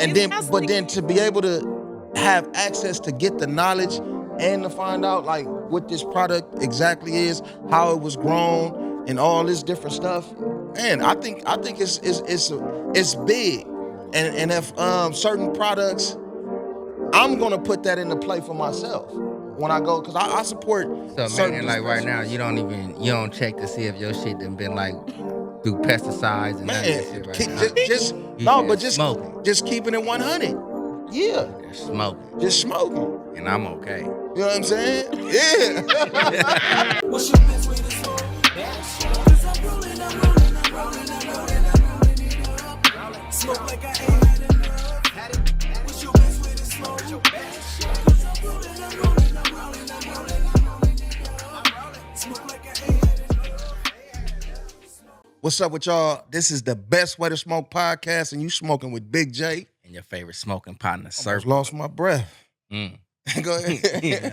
and then to be able to have access to get the knowledge and to find out like what this product exactly is, how it was grown, and all this different stuff. Man, I think it's big, and if certain products, I'm gonna put that into play for myself when I go, because I support So certain meaning like right now, you don't check to see if your shit done been like through pesticides and none of that shit right now. just You no, but smoking. just keeping it 100. Yeah, Just smoking. just smoking. And I'm okay. You know what I'm saying? Yeah. What's your best way to smoke? Cause I'm rolling, I'm rolling, I'm rolling, I'm rolling, I'm rolling it up. Smoke like I ain't had enough. What's your best way to smoke? Cause I'm rolling, I'm rolling, I'm rolling, I'm rolling, I'm rolling it up. Smoke like I ain't had enough. What's up with y'all? This is the Best Way to Smoke podcast, and you smoking with Big J. And your favorite smoking partner, I sir. lost my breath. Go ahead. Yeah.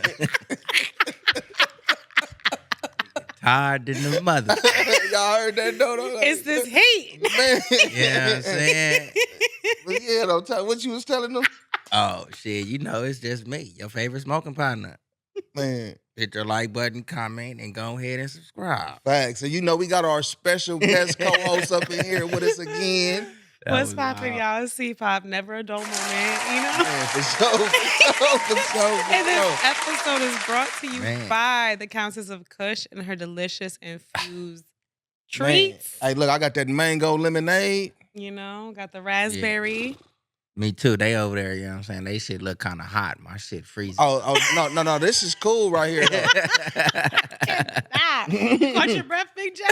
Tired than the mother. Y'all heard that? No. It's this heat. Man. Yeah, what I'm saying? But yeah, don't tell what you was telling them. Oh, shit, it's just me, your favorite smoking partner. Man. Hit the like button, comment, and go ahead and subscribe. Facts. So we got our special guest co-host up in here with us again. What's poppin', y'all? It's C-Pop, never a dull moment, you know? Man, for sure. And this episode is brought to you by the Countess of Kush and her delicious infused treats. Man. Hey, look, I got that mango lemonade. You know, got the raspberry. Yeah. Me too. They over there, you know what I'm saying? They shit look kind of hot. My shit freezing. Oh, no. This is cool right here. Stop. Caught your breath, Big J?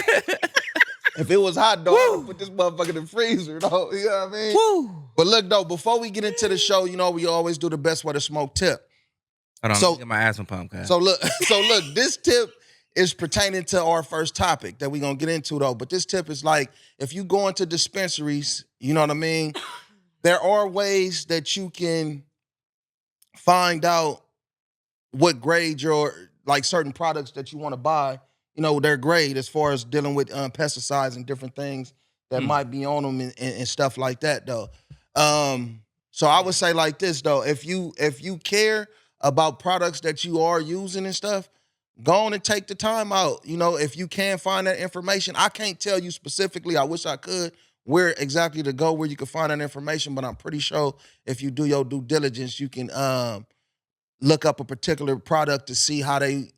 If it was hot, though, I would put this motherfucker in the freezer, though. You know what I mean? Woo. But look, though, before we get into the show, we always do the best way to smoke tip. Hold on, let me get my asthma pump, guys. So look, this tip is pertaining to our first topic that we're going to get into, though. But this tip is like, if you go into dispensaries, you know what I mean? There are ways that you can find out what grade your, like certain products that you want to buy, their grade as far as dealing with pesticides and different things that might be on them and stuff like that, though. So I would say like this, though. If you care about products that you are using and stuff, go on and take the time out. If you can find that information. I can't tell you specifically, I wish I could, where exactly to go, where you can find that information, but I'm pretty sure if you do your due diligence, you can look up a particular product to see how they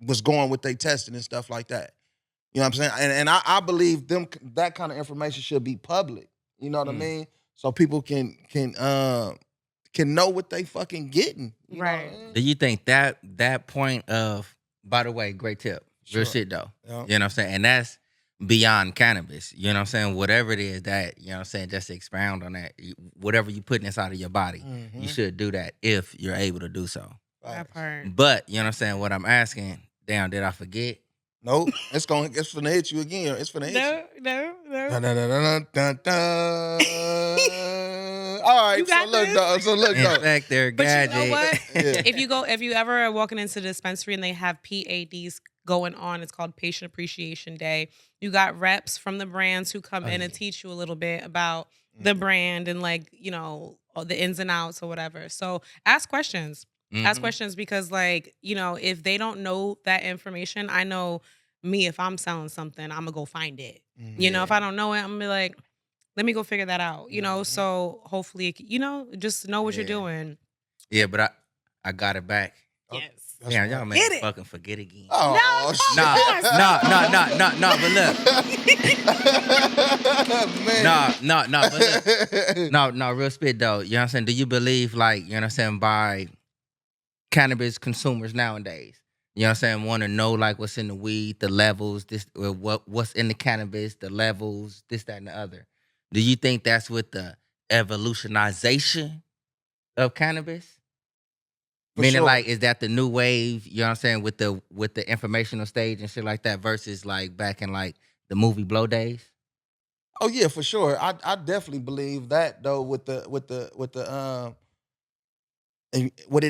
was going with their testing and stuff like that. You know what I'm saying? And I believe that kind of information should be public. You know what I mean? So people can know what they fucking getting. Right. Do you think that point of, by the way, great tip, real shit though. Yeah. You know what I'm saying? And that's beyond cannabis. You know what I'm saying? Whatever it is that, you know what I'm saying, just to expound on that. Whatever you putting inside of your body, you should do that if you're able to do so. That part. But, you know what I'm saying, what I'm asking, damn, did I forget? Nope. It's finna hit you again. It's finna hit you. No. Dun, dun, dun, dun, dun, dun. All right, You got this? so look, In though. fact, they're But gadget. you know what? Yeah. If you ever are walking into the dispensary and they have PADs going on, it's called Patient Appreciation Day. You got reps from the brands who come in and teach you a little bit about the brand and all the ins and outs or whatever. So ask questions. Ask questions because if they don't know that information, I know me, if I'm selling something, I'm gonna go find it. If I don't know it, I'm gonna be like, let me go figure that out. So hopefully, just know what you're doing. Yeah, but I got it back. Yes. Damn, y'all make me fucking forget again. Oh, shit. No, but look. No, real spit though. You know what I'm saying? Do you believe you know what I'm saying, by cannabis consumers nowadays? You know what I'm saying? Want to know what's in the weed, the levels, what's in the cannabis, the levels, this, that, and the other. Do you think that's with the evolutionization of cannabis? For Meaning, sure. is that the new wave? You know what I'm saying, with the informational stage and shit like that, versus back in the movie Blow days. Oh yeah, for sure. I definitely believe that though with it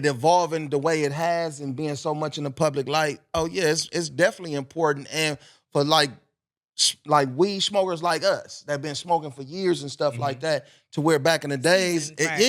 evolving the way it has and being so much in the public light. Oh yeah, it's definitely important, and for like weed smokers like us that been smoking for years and stuff like that, to where back in the days, Seasoned, right.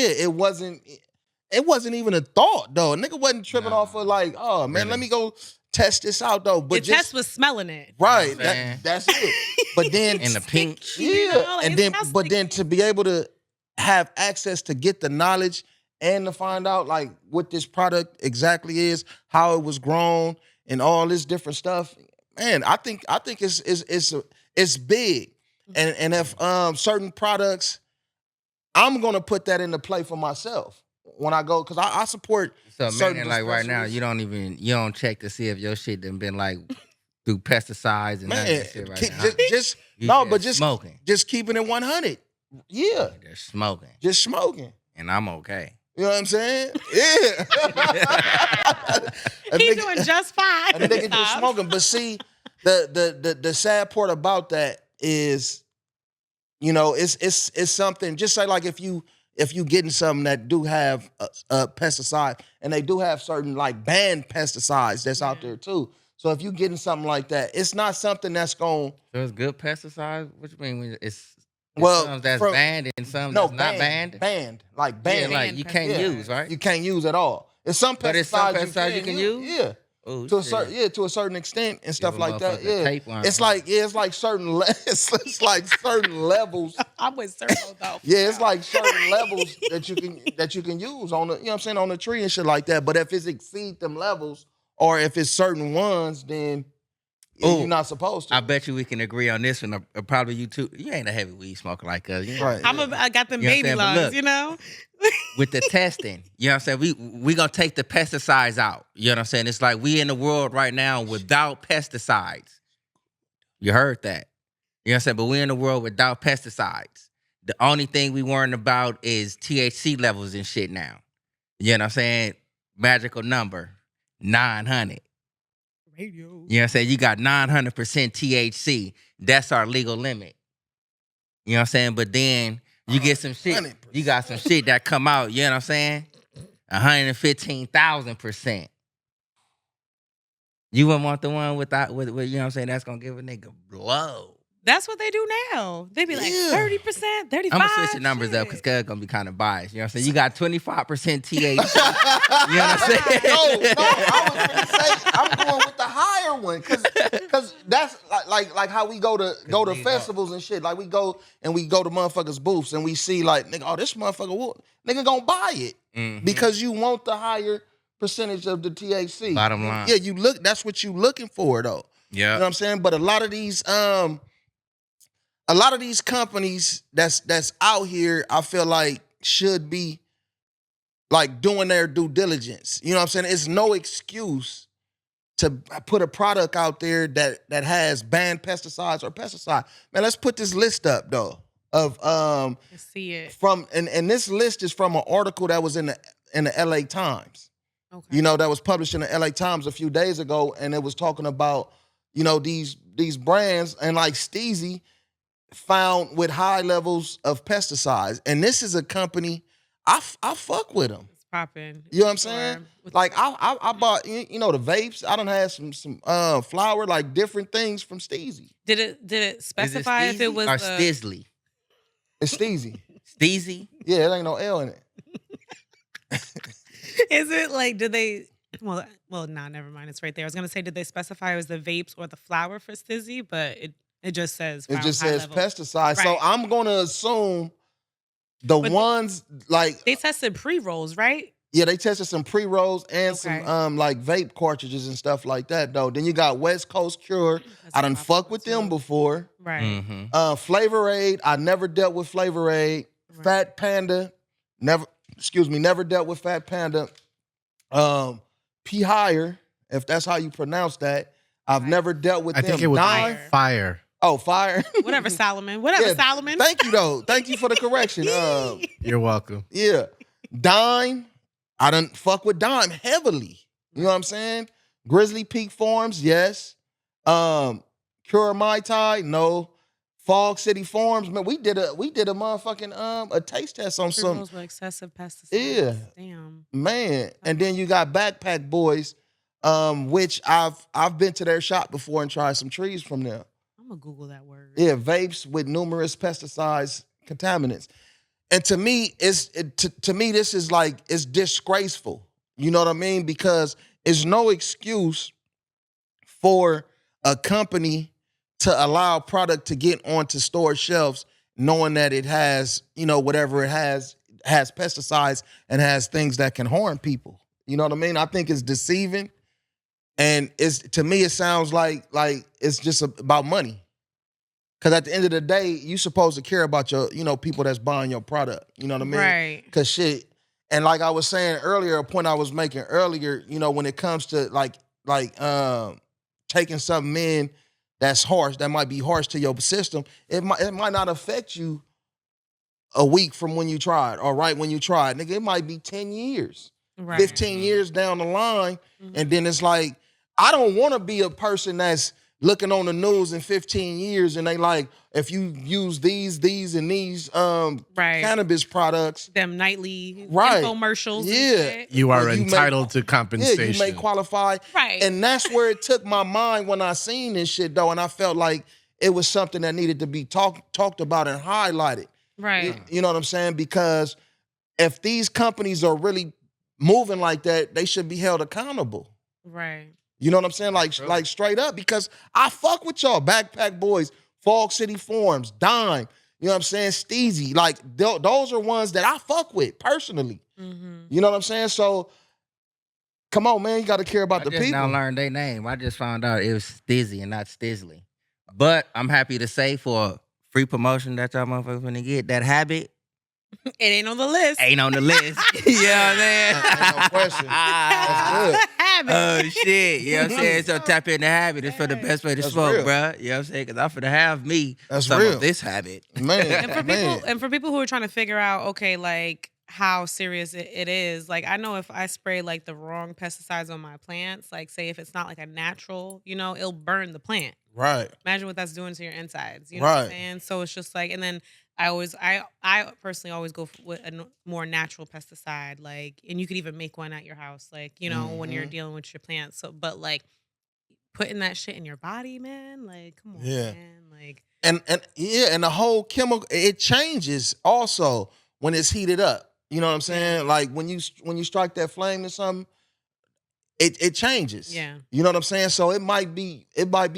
it wasn't even a thought though. A nigga wasn't tripping Nah. off of like, oh man, let me go test this out though. But Your just test was smelling it. right, You know what I'm saying? that's it. But then In the pink. yeah, You know, like, and it then smells but then to be able to have access to get the knowledge and to find out like what this product exactly is, how it was grown, and all this different stuff. Man, I think it's big, and if certain products, I'm gonna put that into play for myself when I go, because I support. So certain meaning like right now, dispensaries. you don't check to see if your shit done been like through pesticides and none of Man, that shit right keep- now. just You no, but just smoking. just keeping it 100. Yeah, They're smoking, just smoking. and I'm okay. You know what I'm saying? Yeah. A He's nigga- doing just fine. a nigga just Stop. smoking. But see, the sad part about that is, you know, it's something. Just say like if you getting something that do have a pesticide, and they do have certain like banned pesticides that's out there too. So if you getting something like that, it's not something that's going. So it's good pesticides. What you mean? When it's Well, some that's from- banned and some No, that's not banned. Banned, like Yeah, banned. like you can't Yeah. use, right? You can't use at all. It's some pesticides, But it's some pesticides you can use? Yeah. Oh, To a shit. certain, to a certain extent and stuff a like that. motherfucker Yeah, tapeworm. it's like certain it's like certain levels. I'm with Servo though. Yeah, it's like certain levels that you can use on the, you know what I'm saying, on the tree and shit like that. But if it's exceed them levels, or if it's certain ones, then Ooh, you're not supposed to. I bet you we can agree on this one. Probably you too. You ain't a heavy weed smoker like us. You know? Right. I got them You know what I'm baby saying? But lungs, look, you know? With the testing, you know what I'm saying? We gonna take the pesticides out. You know what I'm saying? It's like we in the world right now without pesticides. You heard that. You know what I'm saying? But we in the world without pesticides. The only thing we worrying about is THC levels and shit now. You know what I'm saying? Magical number, 900. Radio. You know what I'm saying? You got 900% THC. That's our legal limit. You know what I'm saying? But then you get some shit. 100%. You got some shit that come out, you know what I'm saying? 115,000%. You wouldn't want the one with, you know what I'm saying? That's going to give a nigga blow. That's what they do now. They be like Yeah. 30%, 35%. I'm going to switch the numbers up because Cuz going to be kind of biased. You know what I'm saying? You got 25% THC. You know what I'm saying? No, I was gonna say I'm going with the higher one, cause that's like how we go to we festivals and shit. Like we go to motherfuckers' booths and we see like, nigga, oh, this motherfucker, nigga gonna buy it Mhm. because you want the higher percentage of the THC. Bottom line. Yeah, that's what you looking for though. You know Yeah. what I'm saying? But a lot of these companies that's out here, I feel like should be like doing their due diligence. You know what I'm saying? It's no excuse to put a product out there that has banned pesticides or pesticide. Man, let's put this list up though of I see it. from and this list is from an article that was in the LA Times. Okay. You know, that was published in the LA Times a few days ago, and it was talking about, you know, these brands, and like Sexyy found with high levels of pesticides. And this is a company, I fuck with them. It's popping. You know what I'm saying? Like I bought, you know, the vapes. I done had some flour, like different things from Sexyy. Did it specify if it was or the, Stizzly? It's Sexyy. Steezy? Yeah, it ain't no L in it. is it like, did they, well, nah, never mind. It's right there. I was going to say, did they specify it was the vapes or the flour for Sexyy? But it just says, It found just high says level. pesticides. So Right. I'm gonna assume the But ones like They tested pre-rolls, right? yeah, they tested some pre-rolls and Okay. some like vape cartridges and stuff like that though. Then you got West Coast Cure. I done That's fuck with them too. before. Right. Mm-hmm. Flavor Aid, I never dealt with Flavor Aid. Right. Fat Panda, never dealt with Fat Panda. P Higher, if that's how you pronounce that. I've Right. never dealt with I them. think it was Dime? fire. Oh, Fire. Whatever, Solomon. Whatever, Yeah, Solomon. Thank you though. Thank you for the correction. You're welcome. Yeah. Dime, I done fuck with Dime heavily. You know what I'm saying? Grizzly Peak Farms, yes. Cure Mai Tai, no. Fog City Farms, man, we did a motherfucking a taste test on some Pre-rolls with excessive pesticides. Yeah. Damn. man. And then you got Backpack Boys, which I've been to their shop before and tried some trees from them. Oh I'm gonna Google that word. Yeah, vapes with numerous pesticides, contaminants. And to me, to me, this is like, it's disgraceful. You know what I mean? Because it's no excuse for a company to allow product to get onto store shelves knowing that it has, whatever it has pesticides and has things that can harm people. You know what I mean? I think it's deceiving. And to me, it sounds like it's just about money. Because at the end of the day, you supposed to care about your, people that's buying your product. You know what I mean? Right. Because shit, and like I was saying earlier, a point I was making earlier, when it comes to taking something in that's harsh, that might be harsh to your system, it might not affect you a week from when you tried, or right when you tried. Nigga, it might be 10 years, Right. 15 years down the line, and then it's like, I don't want to be a person that's looking on the news in 15 years and they like, if you use these and these Right. cannabis products, Them nightly Right. infomercials and Yeah. shit. You are Well, you entitled to yeah, compensation. you may qualify. Right. And that's where it took my mind when I seen this shit though, and I felt like it was something that needed to be talked about and highlighted. Right. You know what I'm saying? Because if these companies are really moving like that, they should be held accountable. Right. You know what I'm saying? Like straight up, because I fuck with y'all, Backpack Boys, Fog City Forums, Dime, you know what I'm saying? Steezy, like those are ones that I fuck with personally. Mm-hmm. You know what I'm saying? So come on, man, you got to care about I the just people. now learned their name. I just found out it was Stizzy and not Stizzly. But I'm happy to say for free promotion that y'all motherfuckers gonna get, that habit It ain't on the list. ain't on the list. You know what I'm saying? Ain't no question. That's good. Habit. Oh shit, you know what I'm saying? So tap in the habit. It's for the best way to That's smoke, real. bruh. You know what I'm saying? Because I'm finna have me That's some real. of this habit. Man, And for people who are trying to figure out, okay, like how serious it is, like I know if I spray like the wrong pesticides on my plants, like say if it's not like a natural, it'll burn the plant. right. Imagine what that's doing to your insides. You know what I'm Right. saying? So it's just like, and then I personally always go with a more natural pesticide, like, and you could even make one at your house, like, when you're dealing with your plants. So, but like putting that shit in your body, man, like, come on, Yeah. man, like, And yeah, and the whole chemical, it changes also when it's heated up. You know what I'm saying? Like when you strike that flame or something, it changes. Yeah. You know what I'm saying? So it might be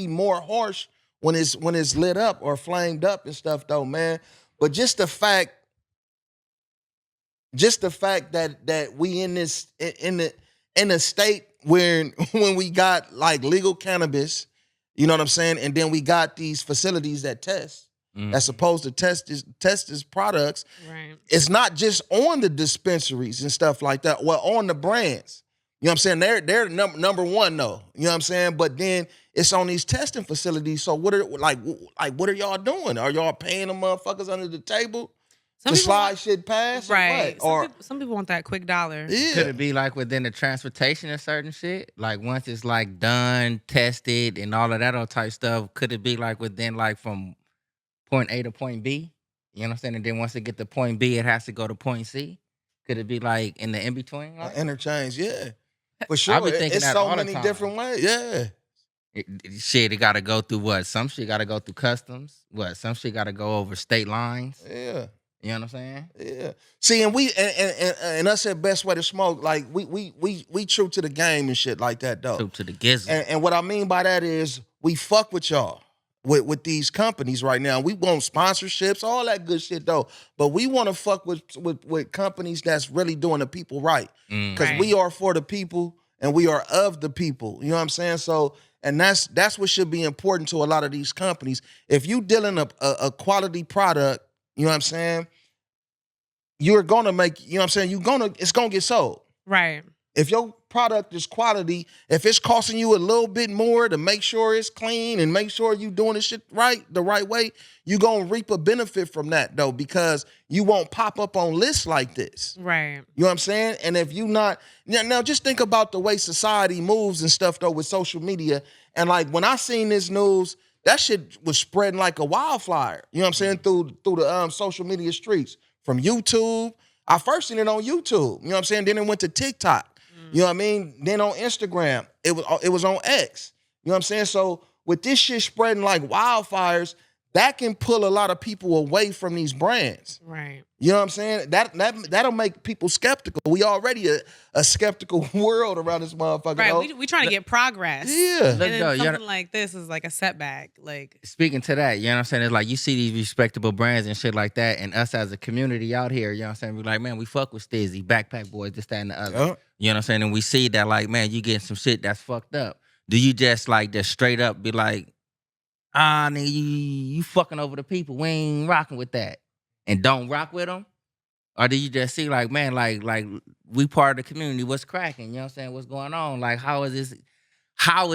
more harsh when it's lit up or flamed up and stuff though, man. But just the fact that we in this in a state where when we got like legal cannabis, you know what I'm saying, and then we got these facilities that test. That's supposed to test this products. right. It's not just on the dispensaries and stuff like that. Well, on the brands. You know what I'm saying? They're number one though. You know what I'm saying? But then it's on these testing facilities. So what are what are y'all doing? Are y'all paying them motherfuckers under the table Some to people slide want- shit past? Right. Or what? Some people want that quick dollar. Yeah. Could it be like within the transportation of certain shit? Like once it's like done, tested, and all of that old type stuff, could it be like within like from point A to point B? You know what I'm saying? And then once it get to point B, it has to go to point C? Could it be like in the in-between? Like? Interchange, yeah. For sure. I be thinking It's that so all the many time. different ways. Yeah. It got to go through what? Some shit got to go through customs. What? Some shit got to go over state lines. Yeah. You know what I'm saying? Yeah. See, and we and us at Best Way to Smoke, like we true to the game and shit like that though. True to the gizzle. And what I mean by that is we fuck with y'all with these companies right now. We want sponsorships, all that good shit though. But we want to fuck with companies that's really doing the people right. Because Right. we are for the people and we are of the people. You know what I'm saying? So, and that's what should be important to a lot of these companies. If you dealing a quality product, you know what I'm saying, you're gonna make, you know what I'm saying, it's gonna get sold. Right. If your product is quality, if it's costing you a little bit more to make sure it's clean and make sure you doing the shit right, the right way, you gonna reap a benefit from that though, because you won't pop up on lists like this. Right. You know what I'm saying? And if you not, now just think about the way society moves and stuff though with social media. And like when I seen this news, that shit was spreading like a wildfire. You know what I'm saying? Through the social media streets. From YouTube. I first seen it on YouTube. You know what I'm saying? Then it went to TikTok. You know what I mean? Then on Instagram. It was on X. You know what I'm saying? So with this shit spreading like wildfires, that can pull a lot of people away from these brands. Right. You know what I'm saying? That'll make people skeptical. We already a skeptical world around this motherfucker. Right. We trying to get progress. Yeah. And then Look, something like this is like a setback. Like, speaking to that, you know what I'm saying? It's like you see these respectable brands and shit like that, and us as a community out here, you know what I'm saying? We're like, man, we fuck with Stizzy, Backpack Boys, this, that, and the other. Yep. You know what I'm saying? And we see that, like, man, you getting some shit that's fucked up. Do you just straight up be like, nigga, you fucking over the people. We ain't rocking with that. And don't rock with them? Or do you just see like, man, like we part of the community, what's cracking? You know what I'm saying? What's going on? Like, how is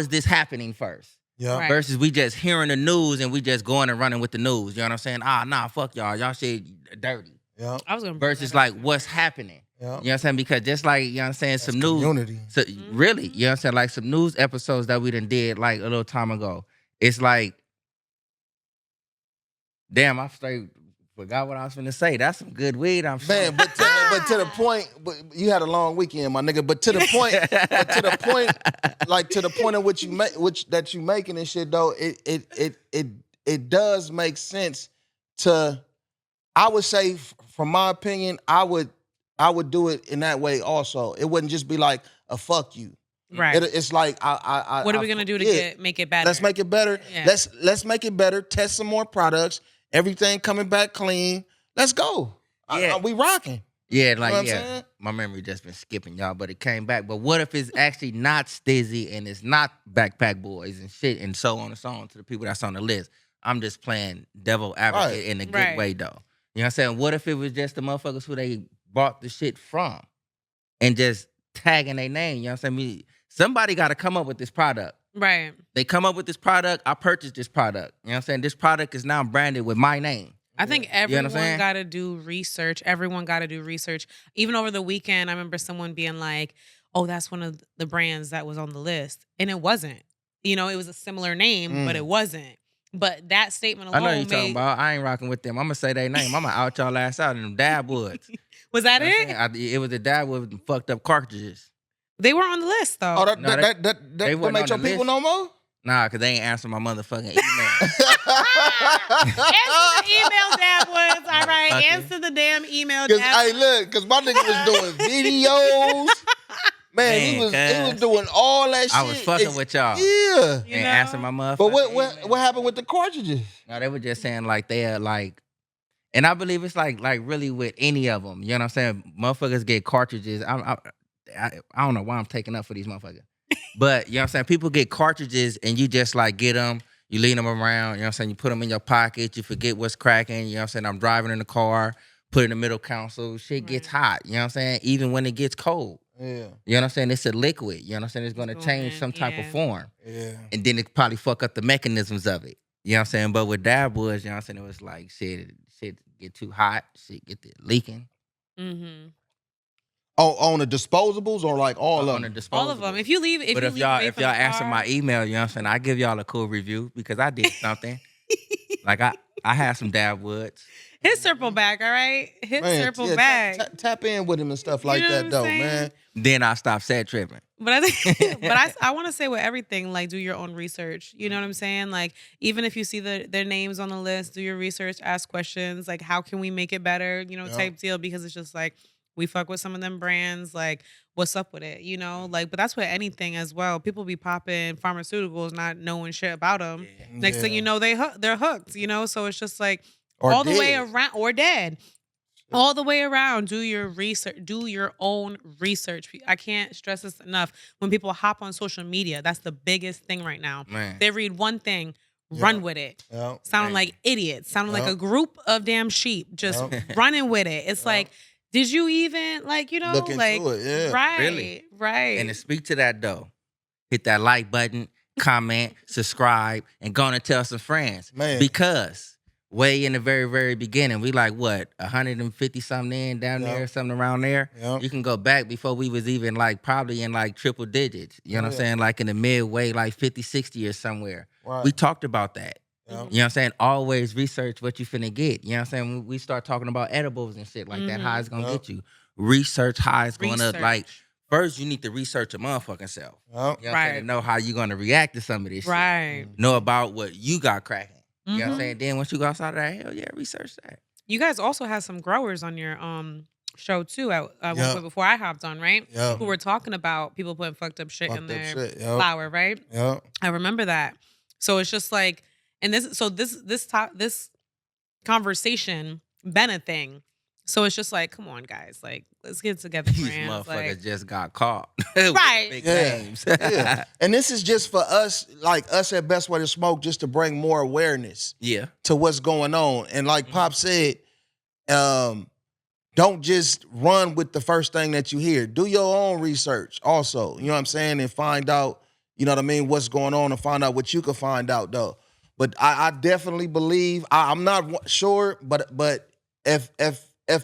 this happening first? Yeah. Right. Versus we just hearing the news and we just going and running with the news. You know what I'm saying? Nah, fuck y'all. Y'all shit dirty. Yeah. I was gonna Versus like what's happening. Yeah. You know what I'm saying? Because just like, you know what I'm saying, some news. Community. So really, you know what I'm saying? Like some news episodes that we done did like a little time ago. It's like, damn, I straight forgot what I was finna say. That's some good weed, I'm sure. Man, but to the point, but you had a long weekend, my nigga. But to the point, like to the point of what you make, that you making and shit though, it does make sense to. I would say, from my opinion, I would do it in that way also. It wouldn't just be like a fuck you. Right. It's like I. What are we gonna do to make it better? Let's make it better. Yeah. Let's make it better. Test some more products. Everything coming back clean. Let's go. Yeah. We rocking. Yeah, You know what I'm yeah. saying? My memory just been skipping y'all, but it came back. But what if it's actually not Stizzy and it's not Backpack Boys and shit and so on and so on to the people that's on the list? I'm just playing devil advocate Right. in a good Right. way though. You know what I'm saying? What if it was just the motherfuckers who they bought the shit from and just tagging their name? You know what I'm saying? Somebody got to come up with this product. Right. They come up with this product. I purchased this product. You know what I'm saying? This product is now branded with my name. I think You know what I'm everyone saying? got to do research. Everyone got to do research. Even over the weekend, I remember someone being like, "Oh, that's one of the brands that was on the list," and it wasn't. You know, it was a similar name, but it wasn't. But that statement I alone know you're talking about. I ain't rocking with them. I'm gonna say their name. I'm gonna out y'all ass out in them dab woods. was that You know what I'm it? saying? It was the dab wood with them fucked up cartridges. They were on the list though. Oh, that No, they wasn't make on your the people list. no more? Nah, cause they ain't answering my motherfucking email. Answer the email, Dab Woods. All right, Fuck you. answer the damn email, Cause Dab. hey, look, cause my nigga was doing videos. Man, he was doing all that shit. I was fucking with y'all. Yeah. You Ain't know? answering my motherfucking But email. what happened with the cartridges? No, they were just saying like they're like, and I believe it's like really with any of them. You know what I'm saying? Motherfuckers get cartridges. I don't know why I'm taking up for these motherfuckers. But, you know what I'm saying? People get cartridges and you just like get them, you lean them around, you know what I'm saying? You put them in your pocket, you forget what's cracking, you know what I'm saying? I'm driving in the car, put it in the middle console, shit gets hot, you know what I'm saying? Even when it gets cold. Yeah. You know what I'm saying? It's a liquid, you know what I'm saying? It's gonna It's change going, some type of yeah. form. Yeah. And then it probably fuck up the mechanisms of it. You know what I'm saying? But with dab woods, you know what I'm saying? It was like shit get too hot, shit get the leaking. Mm-hmm. Oh, on the disposables or like all of On the them? All of them. If you leave, But if y'all answer my email, you know what I'm saying? I give y'all a cool review because I did something. Like I had some dab woods. hit circle back, all right? Hit Man, circle yeah, back. tap in with him and stuff like know what that I'm though, saying? man. Then I stopped sad tripping. But I think, I want to say with everything, like do your own research. You know what I'm saying? Like even if you see their names on the list, do your research, ask questions. Like how can we make it better? You know, Yeah. type deal. Because it's just like we fuck with some of them brands. Like what's up with it? You know, like but that's with anything as well. People be popping pharmaceuticals, not knowing shit about them. Next thing Yeah. you know, they're hooked. You know, so it's just like Or all the way dead. around or dead. All the way around, do your research, do your own research. I can't stress this enough. When people hop on social media, that's the biggest thing right now. Man. They read one thing, Yeah. run with it. Yeah. Sounding Man. like idiots, sounding like Yeah. a group of damn sheep, just Yeah. running with it. It's like, did you even like, you know, Look into like it, yeah. right, Really. right. And to speak to that though, hit that like button, comment, subscribe, and go on and tell some friends. Man. Because way in the very, very beginning, we like what, 150 something in down Yeah. there, something around there. Yeah. You can go back before we was even like probably in like triple digits. You know what I'm Yeah. saying? Like in the midway, like 50, 60 or somewhere. Right. We talked about that. Yeah. You know what I'm saying? Always research what you finna get. You know what I'm saying? When we start talking about edibles and shit like that, how it's gonna Yeah. get you. Research how it's gonna like first you need to research your motherfucking self. Yep. You know what I'm saying? Right. To know how you gonna react to some of this shit. Right. Know about what you got cracking. You know what I'm Mhm. saying? Then once you go outside of that, hell yeah, research that. You guys also had some growers on your show too at one Yep. point before I hopped on, right? Yep. Who were talking about people putting fucked up shit in Fucked up their shit. Yep. flour, right? Yep. I remember that. So it's just like, and this conversation been a thing. So it's just like, come on, guys, like let's get together, These friends. motherfuckers Like, just got caught. With Right. Big Yeah. names. Yeah. And this is just for us, like us at Best Way to Smoke, just to bring more awareness Yeah. to what's going on. And like Pop said, don't just run with the first thing that you hear. Do your own research also. You know what I'm saying? And find out, you know what I mean, what's going on, and find out what you can find out though. But I definitely believe, I'm not sure, but if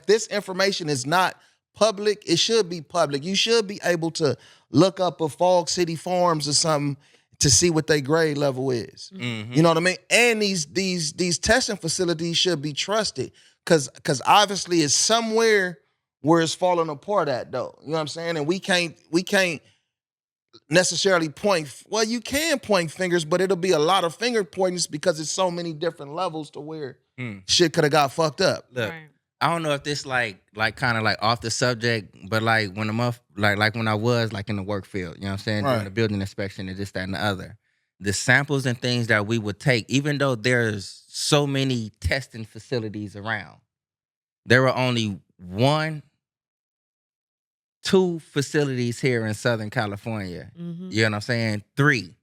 this information is not public, it should be public. You should be able to look up a Fog City Farms or something to see what their grade level is. Mhm. You know what I mean? And these testing facilities should be trusted, because obviously it's somewhere where it's falling apart at though. You know what I'm saying? And we can't necessarily point. Well, you can point fingers, but it'll be a lot of finger pointings because it's so many different levels to where shit could have got fucked up. Look, right. I don't know if this like kind of like off the subject, but like when like when I was like in the work field, you know what I'm saying, doing Right. the building inspection and this, that, and the other, the samples and things that we would take, even though there's so many testing facilities around, there were only 2 facilities here in Southern California. Mhm. You know what I'm saying? 3.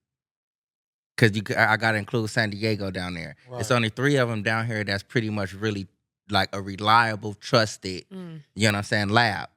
Because I got to include San Diego down there. It's Right. only 3 of them down here that's pretty much really like a reliable, trusted, Mm. you know what I'm saying, lab.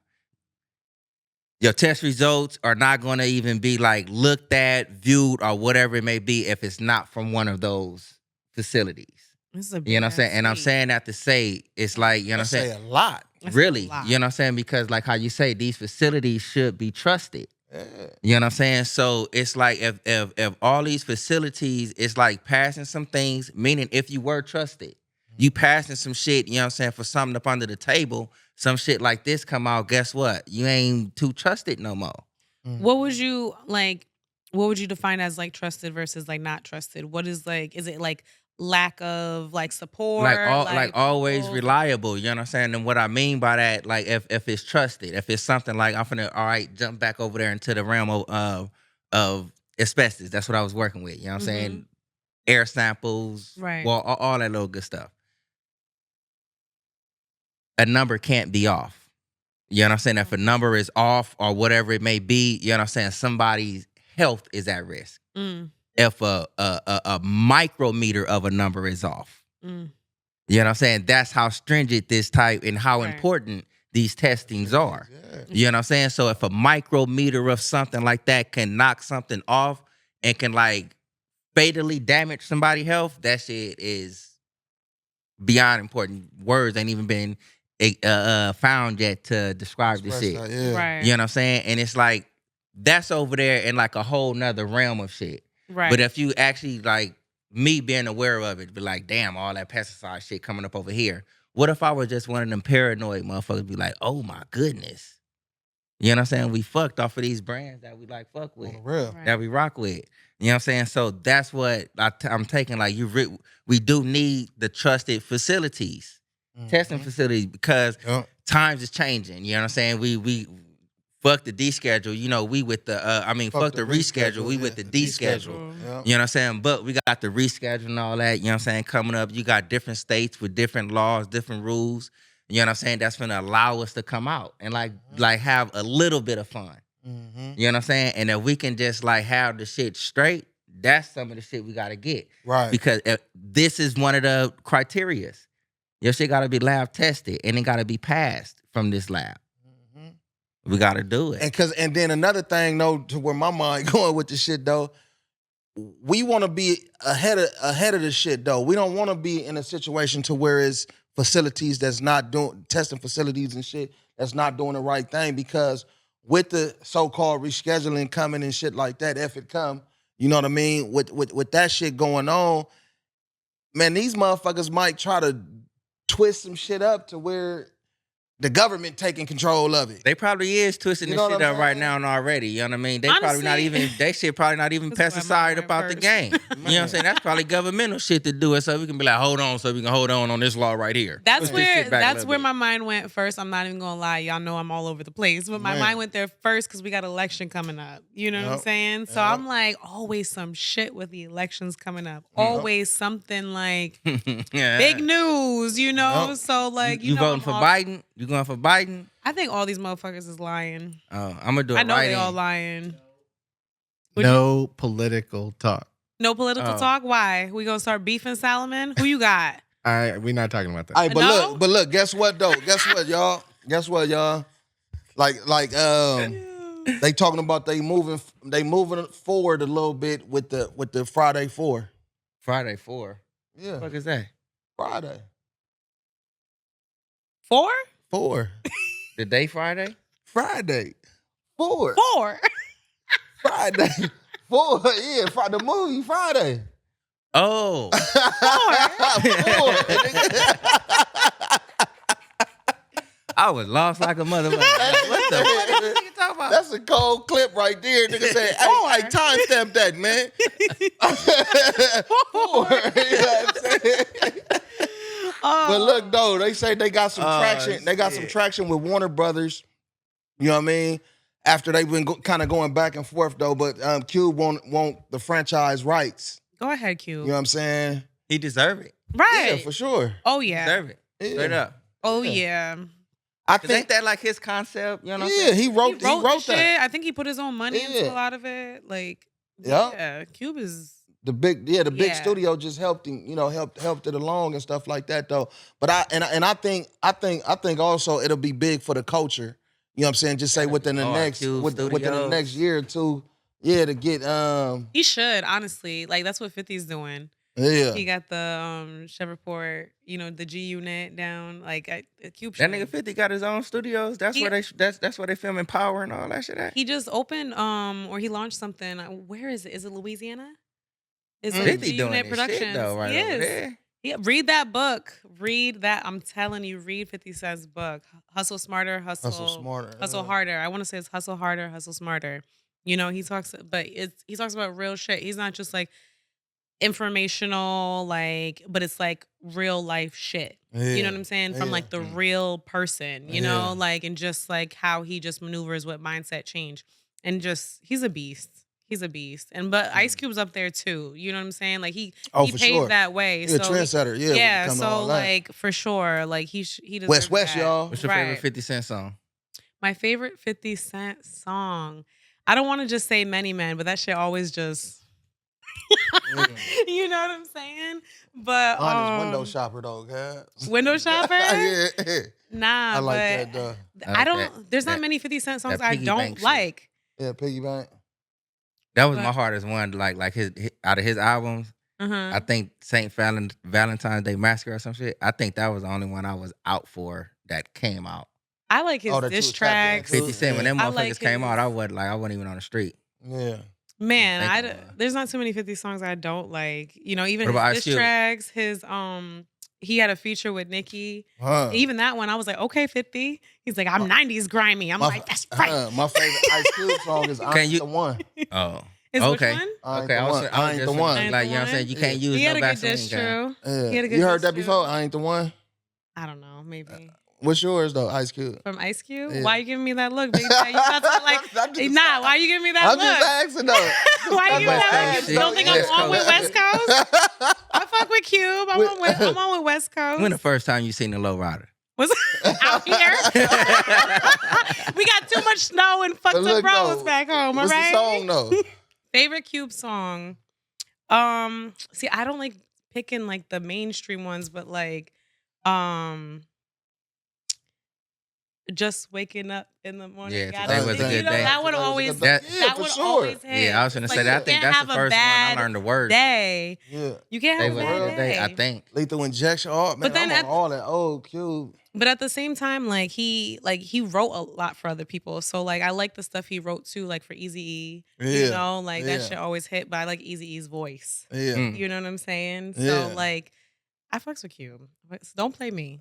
Your test results are not going to even be like looked at, viewed, or whatever it may be if it's not from one of those facilities. This is a You know what I'm saying? And I'm state. saying that to say, it's like, you know what I'm That's saying? a lot. That's a Really, lot. you know what I'm saying? Because like how you say, these facilities should be trusted. Yeah. You know what I'm saying? So it's like if all these facilities, it's like passing some things, meaning if you were trusted, you passing some shit, you know what I'm saying, for something up under the table, some shit like this come out, guess what? You ain't too trusted no more. What would you like? What would you define as like trusted versus like not trusted? What is like? Is it like lack of like support? Like always people- reliable, you know what I'm saying? And what I mean by that, like if it's trusted, if it's something like I'm finna, all right, jump back over there into the realm of asbestos. That's what I was working with, you know what I'm saying? Air samples, Right. well, all that little good stuff. A number can't be off. You know what I'm saying? If a number is off or whatever it may be, you know what I'm saying, somebody's health is at risk. Mm, If a micrometer of a number is off. mm. You know what I'm saying? That's how stringent this type and how Right. important these testings are. Yeah. You know what I'm saying? So if a micrometer of something like that can knock something off and can like fatally damage somebody's health, that shit is beyond important. Words ain't even been found yet to describe this shit. Express that, yeah. Right. You know what I'm saying? And it's like, that's over there in like a whole nother realm of shit. Right. But if you actually like me being aware of it, be like, damn, all that pesticide shit coming up over here. What if I was just one of them paranoid motherfuckers be like, oh my goodness. You know what I'm saying? We fucked off of these brands that we like fuck with, On the real. Right. that we rock with. You know what I'm saying? So that's what I'm taking. Like we do need the trusted facilities, testing facilities, because Yep. times is changing. You know what I'm saying? We fuck the deschedule. You know, we with the fuck the reschedule. We with the deschedule. Yep. You know what I'm saying? But we got the reschedule and all that, you know what I'm saying, coming up. You got different states with different laws, different rules. You know what I'm saying? That's gonna allow us to come out and like have a little bit of fun. Mhm. You know what I'm saying? And if we can just like have the shit straight, that's some of the shit we gotta get. Right. Because if this is one of the criterias. Your shit gotta be lab tested and it gotta be passed from this lab. Mhm. We gotta do it. And then another thing though, to where my mind going with this shit though, we want to be ahead of the shit though. We don't want to be in a situation to where it's facilities that's not doing testing facilities and shit that's not doing the right thing, because with the so-called rescheduling coming and shit like that, if it come, you know what I mean, with that shit going on, man, these motherfuckers might try to twist some shit up to where the government taking control of it. They probably is twisting You this know what shit I'm up right saying? now and already. You know what I mean? They probably not Honestly- even. They shit probably not even That's where mine pesticide went about the first. game. You know what I'm saying? That's probably governmental shit to do it, so we can be like, hold on, so we can hold on this law right here. That's Push this where shit back a little bit. my mind went first. I'm not even gonna lie, y'all know I'm all over the place, but my Man. mind went there first because we got election coming up. You know what I'm Yep. saying? So Yep. I'm like, always some shit with the elections coming up. Yep. Always something like Yeah. big news, you know. Yep. So like, You know, voting I'm for all- Biden? You going for Biden? I think all these motherfuckers is lying. Oh, I'm gonna do it I know right they all in. lying. Would No political talk. No political Oh. talk. Why? We gonna start beefing Salomon? Who you got? We're not talking about that. Hey, but No? look, guess what though? Guess what, y'all? Guess what, y'all? Like they talking about they moving forward a little bit with the Friday 4. Friday 4. What the Yeah, fuck is that? Friday 4? 4. The day Friday? Friday 4. 4. Friday 4. Yeah, the movie Friday. Oh. 4. I was lost like a motherfucker. What the fuck are you talking about? That's a cold clip right there. Nigga said, hey, timestamp that, man. 4. You know what I'm saying? But look, though, they say they got some traction. They got some shit. traction with Warner Brothers. You know what I mean? After they've been kind of going back and forth, though. But Cube want the franchise rights. Go ahead, Q. You know what I'm saying? He deserve it. Right. Yeah, for sure. Oh yeah. Deserve it. Yeah. Straight up. Oh Yeah. yeah. I Cause ain't think. that like his concept? You know what I'm Yeah, saying? he wrote the that. shit. I think he put his own money into Yeah. a lot of it. Like, Yup. yeah, Cube is. The big Yeah. studio just helped him, helped it along and stuff like that though. But I think also it'll be big for the culture. You know what I'm saying? Just say within the next Cube within the Studios. next year or two, yeah, to get He should honestly like that's what 50's doing. yeah. He got the Chevroport, the G unit down. Like Cube. That should. nigga 50 got his own studios. That's He- where that's where they filming Power and all that shit at. He just opened or he launched something. Where is it? Is it Louisiana? It's 50 G doing Unit this Productions. shit though, right He over is. there. Yeah, read that book. Read that. I'm telling you, read 50 Cent's book. Hustle Smarter, Hustle Smarter. Hustle Harder. I want to say it's Hustle Harder, Hustle Smarter. He talks, but he talks about real shit. He's not just like informational, but it's like real life shit. You know what I'm saying? From like the real person, Yeah. and just like how he just maneuvers with mindset change. And just, he's a beast. He's a beast. But Ice Cube's up there too. You know what I'm saying? Like he Oh, he for paved sure. that way. He a trendsetter, yeah. Yeah, coming so all that. like for sure, like he deserves West, that. y'all. What's your Right. favorite 50 Cent song? My favorite 50 Cent song. I don't want to just say Many Men, but that shit always just you know what I'm saying? But Honest window shopper though, okay? window shopper? yeah. Nah, I like but that though. I don't that- there's not that- many 50 Cent songs that I piggy don't bank shit. like. Yeah, piggy bank. That was But- my hardest one. Like his out of his albums, Uh-huh. I think Saint Valentine's Day Massacre or some shit. I think that was the only one I was out for that came out. I like his Oh, that you diss was tapping tracks. into. 50 Cent when them I motherfuckers like came out, his- I wasn't even on the street. Yeah. Man, I think I was. there's not too many 50 songs I don't like. Even What about his Ice diss Cube? tracks, his he had a feature with Nicki. Huh. Even that one, I was like, okay, 50. He's like, I'm 90s grimy. I'm like, that's right. My favorite Ice Cube song is I Can Ain't you- the One. Oh. Is okay. which one? I Ain't Okay, the I one. was I Ain't just the one. Ain't like, the you know what I'm one? saying? You can't use He had no a good Vaseline diss, guy. true. Yeah. He had a good You heard diss that too. before? I Ain't the One. I don't know, maybe. What's yours though, Ice Cube? From Ice Cube? Yeah. Why you giving me that look, Big J? You about to like, I'm just- nah, why you giving me that I'm look? just asking though. Why you giving me West that Coast look? You don't shit. think West I'm on with Coast. West Coast? I fuck with Cube. I'm on with West Coast. When the first time you seen the Low Rider? Was out here? We got too much snow and fucked But up look, roads though, back home, all What's right? the song though? Favorite Cube song? See, I don't like picking like the mainstream ones, but like, just waking up in the morning. Yeah, gotta today was a think, good day. That would Today was a always, good day. Yeah, that for would sure. always hit. Yeah, I was gonna It's say like, that. I you think can't that's have the a first one I bad learned the words. day. Yeah. You can't They have a was a bad good day, I day. think. Lethal Injection. Oh man, But then I'm on at- all that old Cube. But at the same time, like he wrote a lot for other people. So like I like the stuff he wrote too, like for Eazy-E. You Yeah. know, like that Yeah. shit always hit. But I like Eazy-E's voice. Yeah. Mm. You know what I'm saying? Yeah. So like I fucks with Cube. Don't play me.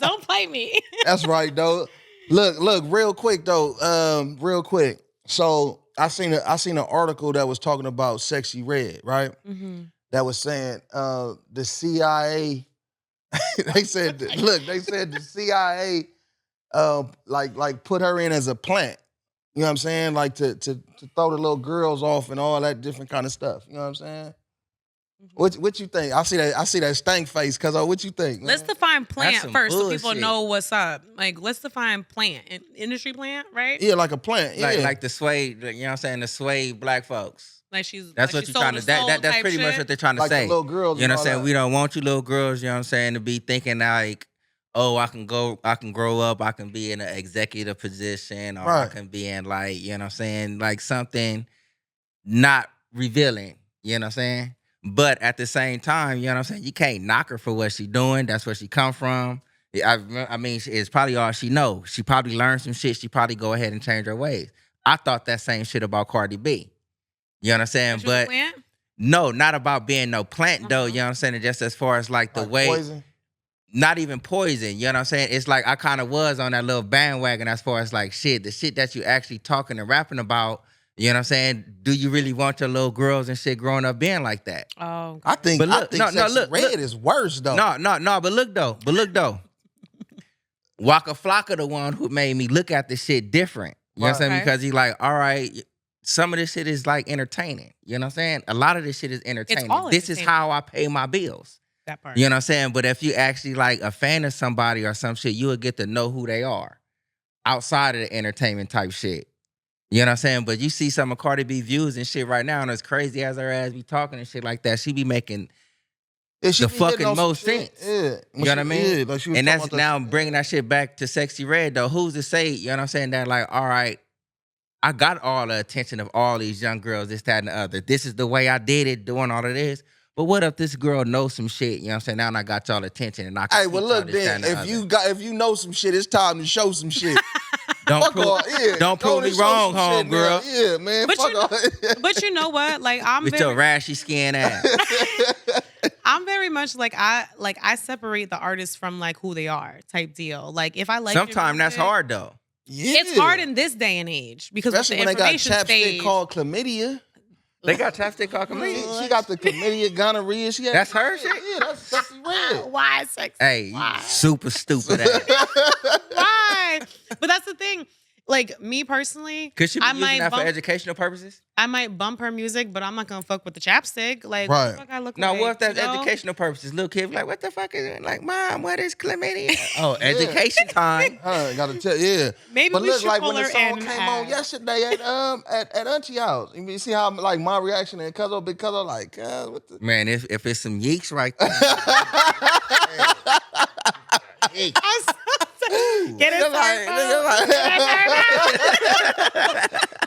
Don't play me. That's right, though. Look, real quick though, real quick. So I seen an article that was talking about Sexyy Red, right? Mm-hmm. That was saying the CIA. they said the CIA like put her in as a plant. You know what I'm saying? Like to throw the little girls off and all that different kind of stuff. You know what I'm saying? What you think? I see that stank face, cuz what you think? Man? Let's define plant some first so people bullshit. know what's up. Like, let's define plant. Industry plant, right? Yeah, like a plant. Yeah. Like the sway, you know what I'm saying? The sway black folks. Like she's That's like what she's you're trying to. sold That's type pretty much shit. what they're trying to Like the say. little girls. You know and what I'm all saying? that. We don't want you little girls, you know what I'm saying, to be thinking like, oh, I can grow up, I can be in an executive position, or I Right. can be in like, you know what I'm saying, like something not revealing, you know what I'm saying? But at the same time, you know what I'm saying, you can't knock her for what she doing. That's where she come from. I mean, it's probably all she knows. She probably learned some shit. She probably go ahead and change her ways. I thought that same shit about Cardi B. You know what I'm saying? She was a But plant? no, not about being no plant though. You know what I'm saying? Just as far as like the Like way, poison. not even poison. You know what I'm saying? It's like I kind of was on that little bandwagon as far as like shit, the shit that you actually talking and rapping about. You know what I'm saying? Do you really want your little girls and shit growing up being like that? Oh, I think But look, Sexyy look, Red is worse though. No, but look though. Waka Flocka the one who made me look at this shit different. You know what I'm saying? Okay. Because he like, all right, some of this shit is like entertaining. You know what I'm saying? A lot of this shit is entertaining. all This is entertaining. how I pay my bills. that part. You know what I'm saying? But if you actually like a fan of somebody or some shit, you would get to know who they are outside of the entertainment type shit. You know what I'm saying? But you see some of Cardi B views and shit right now, and as crazy as her ass be talking and shit like that, she be making Yeah, she the be hitting fucking on some most shit. sense. Yeah. You know what I mean? Yeah, like she was And talking that's about now bringing that shit back to Sexyy Red, though. Who's to say, you know what I'm saying, that like, all right, I got all the attention of all these young girls, this, that, and the other. This is the way I did it, doing all of this. But what if this girl knows some shit, you know what I'm saying? Now I got y'all attention and I can Hey, teach well, y'all look, this, that, then, and the if other. you know some shit, it's time to show some shit. Don't Fuck prove, all, yeah. don't Go prove me and show wrong, some shit, homegirl. man. Yeah, man. But Fuck you all. But you know what? Like With your rashy skin ass. I'm very much like I separate the artist from like who they are type deal. Like if I like your Sometimes that's music- hard, though. Yeah. It's hard in this day and age because Especially with when the they got information chapstick stage, called chlamydia. They got chapstick called comedian. She got the chlamydia, gonorrhea. She had, That's her shit? Yeah, that's Sexyy Red. why sex? Hey, you super stupid ass. Why? But that's the thing. Like me personally, Could she be I using might that for bump- educational purposes? I might bump her music, but I'm not gonna fuck with the chapstick. Like, Right. what the fuck I look No, like? what if that's you know? educational purposes? Little kid be like, what the fuck is it? Like, Mom, what is chlamydia? Oh, education time. Gotta tell, yeah. Maybe But we look, should like pull when the her song in came on as- yesterday at Auntie house, you see how like my reaction and Cuzzo, big Cuzzo, like, what the? Man, if it's some yeeks right there. Get it,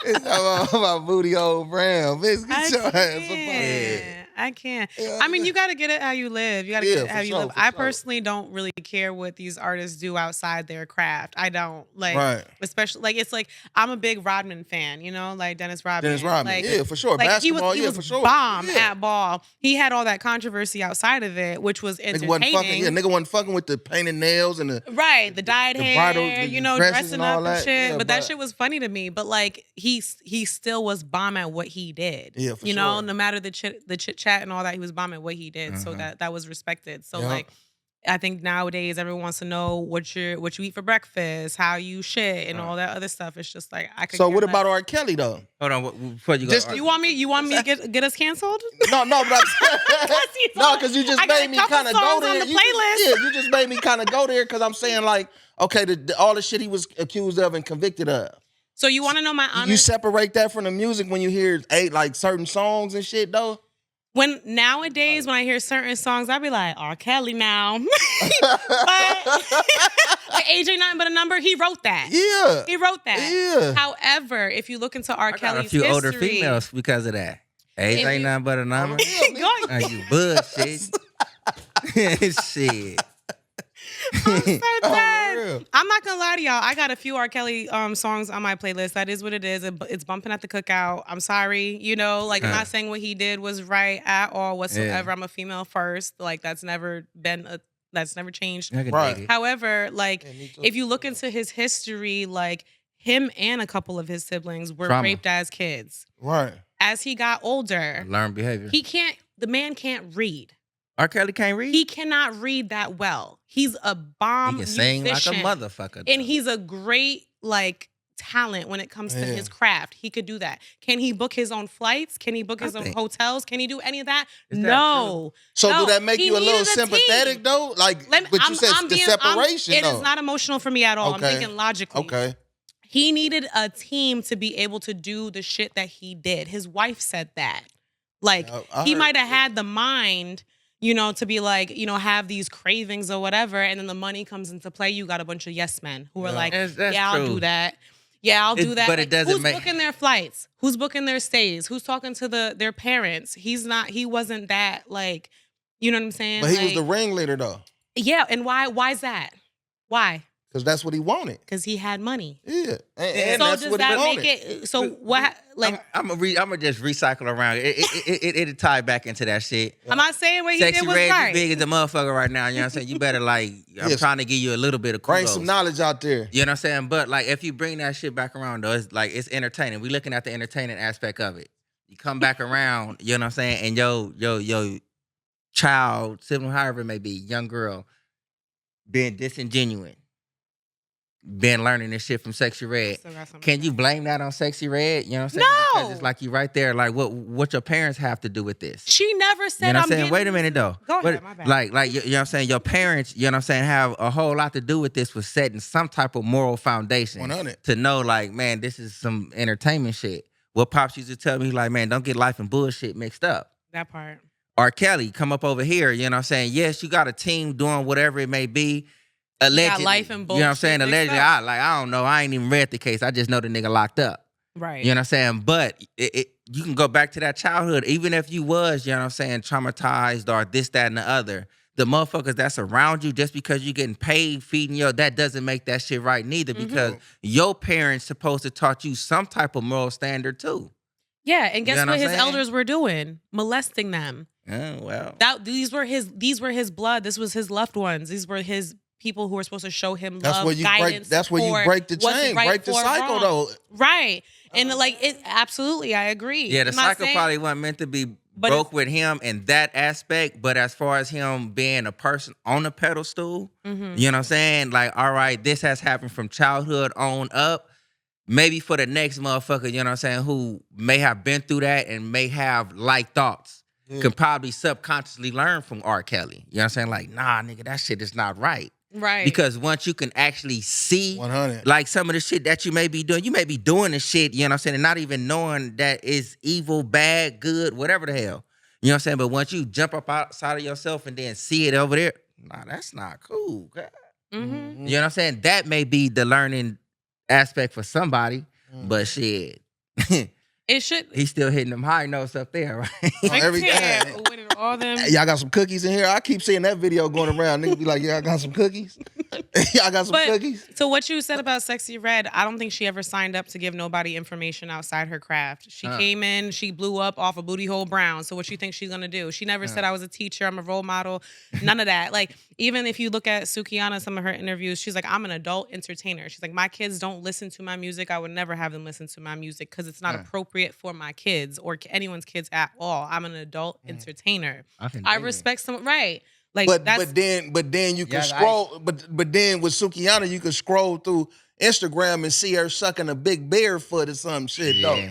It's about booty hole brown. Bitch, get your ass up out here. I can't. Yeah, I mean, you got to get it how you live. You got to Yeah, get it for how you sure, live. for I sure. personally don't really care what these artists do outside their craft. I don't like, Right. especially like it's like I'm a big Rodman fan. You know, like Dennis Rodman. Dennis Rodman, Like, yeah, for sure. Like Basketball, he yeah, was for sure. bomb Yeah. at ball. He had all that controversy outside of it, which was Nigga wasn't fucking. entertaining. Yeah, nigga wasn't fucking with the painted nails and the. Right, the dyed the hair, bridal- the you know, dresses dressing and all up and that. shit. Yeah, but that but- shit was funny to me. But like, he still was bomb at what he did. Yeah, for you know, sure. no matter the chit chat and all that, he was bomb at what he did. So that was respected. So Yeah. like, I think nowadays everyone wants to know what you eat for breakfast, how you shit, and all that other stuff. It's just like I could. So care what less. about R. Kelly though? Hold on, before you go. Just- You want me to get us canceled? No, but no, because you just I got made a me couple kind of go songs there. on the You just- playlist. you just made me kind of go there because I'm saying like, okay, all the shit he was accused of and convicted of. So you want to know my honest? You separate that from the music when you hear like certain songs and shit though. When nowadays, when I hear certain songs, I be like, R. Kelly now. But like AJ Nothing But a Number, he wrote that. Yeah. He wrote that. Yeah. However, if you look into R. I got Kelly's a few history, older females because of that. Age If ain't you- nothing but a number. Go Are you bullshit? Shit. I'm so dead. real. I'm not gonna lie to y'all. I got a few R. Kelly songs on my playlist. That is what it is. It's bumping at the cookout. I'm sorry, you know, like I'm not saying what he did was right at all whatsoever. I'm a female first. Like that's never changed. Right. However, like Yeah, me too. if you look into his history, like him and a couple of his siblings were Trauma. raped as kids. Right. As he got older, Learned behavior. the man can't read. R. Kelly can't read? He cannot read that well. He's a bomb He can sing like a musician. motherfucker. And he's a great like talent when it comes to his craft. He could do that. Can he book his own flights? Can he book his own hotels? Can he do any of that? Is that No. So No. do that make He you a little needed a sympathetic team. though? Like, but you said the separation It though. is not emotional for me at all. Okay. I'm thinking logically. Okay. He needed a team to be able to do the shit that he did. His wife said that. Like, I he heard- might have had the mind, you know, to be like, you know, have these cravings or whatever. And then the money comes into play. You got a bunch of yes men who are like, That's yeah, I'll true. do that. Yeah, I'll do that. But it Like, doesn't who's make- booking their flights? Who's booking their stays? Who's talking to their parents? He wasn't that like, you know what I'm saying? But he was Like, the ringleader though. yeah, and why's that? Why? Because that's what he wanted. Because he had money. Yeah. And So that's does what he that wanted. make it? So what? Like, I'm gonna just recycle around. It'll tie back into that shit. I'm not saying what he Sexy did was Red, right. you big as a motherfucker right now. You know what I'm saying? You better like. I'm Yes. trying to give you a little bit of Bring kudos. some knowledge out there. You know what I'm saying? But like, if you bring that shit back around, though, it's like it's entertaining. We looking at the entertaining aspect of it. You come back around, you know what I'm saying? And yo, child, sibling, however it may be, young girl, being disingenuous, been learning this shit from Sexy Red. Still got something Can to you say. blame that on Sexy Red? You know what I'm saying? No. Because it's like you right there. Like what your parents have to do with this? She never said You know what I'm I'm saying? getting Wait a minute though. Go ahead, What- my bad. Like you know what I'm saying? Your parents, you know what I'm saying, have a whole lot to do with this with setting some type of moral foundation 100. to know like, man, this is some entertainment shit. What Pops used to tell me, like, man, don't get life and bullshit mixed up. That part. R. Kelly, come up over here, you know what I'm saying? Yes, you got a team doing whatever it may be. Allegedly. life and You know what I'm bullshit saying? mixed Allegedly, up. I don't know. I ain't even read the case. I just know the nigga locked up. Right. You know what I'm saying? But you can go back to that childhood, even if you was, you know what I'm saying, traumatized or this, that, and the other. The motherfuckers that's around you, just because you're getting paid, feeding you, that doesn't make that shit right neither, because your parents supposed to taught you some type of moral standard too. Yeah, and guess You know what what I'm his saying? elders were doing? Molesting them. Well. These were his blood. This was his loved ones. These were his people who were supposed to show him That's love, where you guidance. break. That's where you for break the what's chain, right break the for cycle, wrong. though. Right. And like it absolutely, I agree. Yeah, the I'm not cycle saying- probably wasn't meant to be But broke with him in that aspect. But as far as him being a person on a pedestal, Mhm. you know what I'm saying? Like, all right, this has happened from childhood on up. Maybe for the next motherfucker, you know what I'm saying, who may have been through that and may have like thoughts, can probably subconsciously learn from R. Kelly. You know what I'm saying? Like, nah, nigga, that shit is not right. Right. Because once you can actually see 100. like some of the shit that you may be doing the shit, you know what I'm saying, and not even knowing that is evil, bad, good, whatever the hell. You know what I'm saying? But once you jump up outside of yourself and then see it over there, nah, that's not cool. God. Mhm. You know what I'm saying? That may be the learning aspect for somebody, but shit. It should. He's still hitting them high notes up there, right? Every Yeah, time. with all them. Y'all got some cookies in here? I keep seeing that video going around. Niggas be like, yeah, I got some cookies. Y'all got some But cookies? so what you said about Sexy Red, I don't think she ever signed up to give nobody information outside her craft. She came in, she blew up off of Booty Hole Brown. So what you think she's gonna do? She never said I was a teacher, I'm a role model, none of that. Like even if you look at Sukihana, some of her interviews, she's like, I'm an adult entertainer. She's like, my kids don't listen to my music. I would never have them listen to my music because it's not appropriate for my kids or anyone's kids at all. I'm an adult entertainer. I respect some right. Like But that's then you can Yeah, scroll. But then with Sukihana, you can scroll through Instagram and see her sucking a big bear foot or some shit though. Yeah.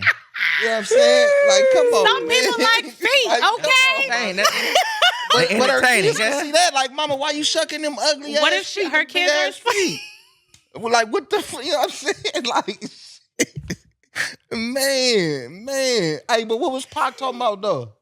You know what I'm saying? Like, come on, some man. people like feet, Like, come okay? on. Dang, that- But her entertaining, kids can yeah. see that. Like, mama, why you shucking them ugly What ass if she- feet, her them kids big-ass are- feet? Well, like, what the fuck? You know what I'm saying? Like, man. Hey, but what was Pac talking about though?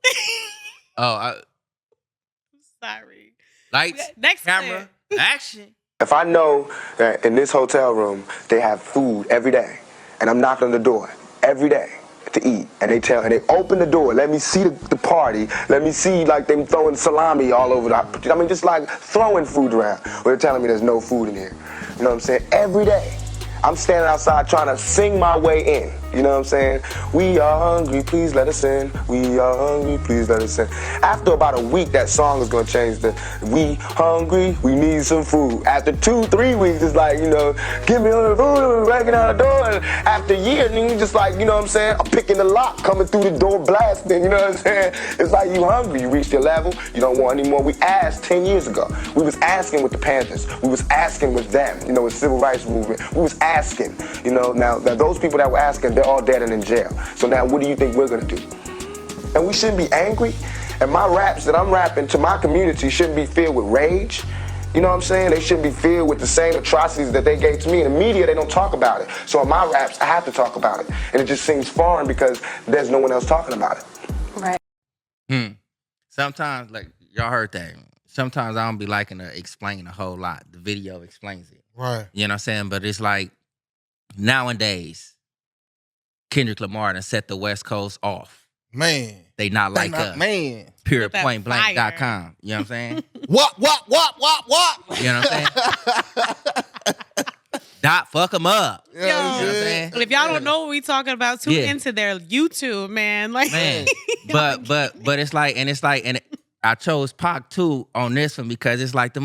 Sorry. Lights, Next camera, action. If I know that in this hotel room they have food every day, and I'm knocking on the door every day, to eat, and they open the door. Let me see the party. Let me see like them throwing salami all over the. I mean, just like throwing food around. But they're telling me there's no food in here. You know what I'm saying? Every day, I'm standing outside trying to sing my way in. You know what I'm saying? We are hungry, please let us in. We are hungry, please let us in. After about a week, that song is gonna change to we hungry, we need some food. After 2-3 weeks, it's like, you know, give me all the food, breaking out the door. And after a year, then you just like, you know what I'm saying? I'm picking the lock, coming through the door, blasting, you know what I'm saying? It's like you hungry, you reached your level, you don't want any more. We asked 10 years ago. We was asking with the Panthers. We was asking with them, you know, with civil rights movement. We was asking, you know, now those people that were asking, they're all dead and in jail. So now what do you think we're gonna do? And we shouldn't be angry. And my raps that I'm rapping to my community shouldn't be filled with rage. You know what I'm saying? They shouldn't be filled with the same atrocities that they gave to me. In the media, they don't talk about it. So in my raps, I have to talk about it. And it just seems foreign because there's no one else talking about it. Right. Sometimes, like, y'all heard that. Sometimes I don't be liking to explain a whole lot. The video explains it. Right. You know what I'm saying? But it's like, nowadays, Kendrick Lamar done set the West Coast off. Man. They not like us. Man. With that PurePointBlank.com. You know what I'm saying? What? You know what I'm saying? Dot fuck them up. Yeah, Yo, You know what I'm saying? if y'all don't know what we talking about, tune into their YouTube, man. Like, Man. But it's like, I chose Pac too on this one because it's like the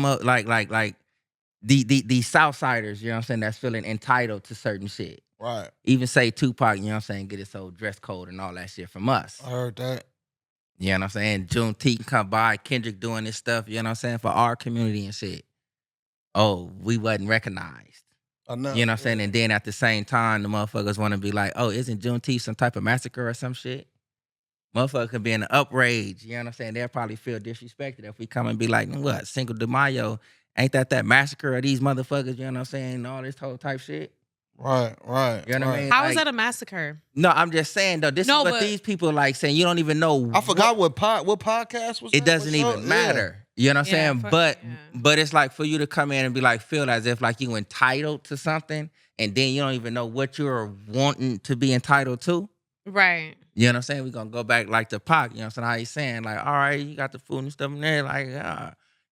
Southsiders, you know what I'm saying, that's feeling entitled to certain shit. Right. Even say Tupac, you know what I'm saying, get his whole dress code and all that shit from us. I heard that. You know what I'm saying? Juneteenth come by, Kendrick doing this stuff, you know what I'm saying, for our community and shit. Oh, we wasn't recognized. Enough. You know what I'm saying? And then at the same time, the motherfuckers want to be like, oh, isn't Juneteenth some type of massacre or some shit? Motherfucker could be in an uprage, you know what I'm saying? They'll probably feel disrespected if we come and be like, what, Cinco de Mayo, ain't that massacre of these motherfuckers, you know what I'm saying, and all this whole type shit? Right. You know what I mean? how is that a massacre? No, I'm just saying, though, this is what these people like saying. You don't even know. I forgot what podcast was that? It doesn't even matter. You know what I'm saying? But it's like for you to come in and be like, feel as if like you entitled to something, and then you don't even know what you're wanting to be entitled to. Right. You know what I'm saying? We're going to go back like to Pac, you know what I'm saying? How he's saying, like, all right, you got the food and stuff in there. Like,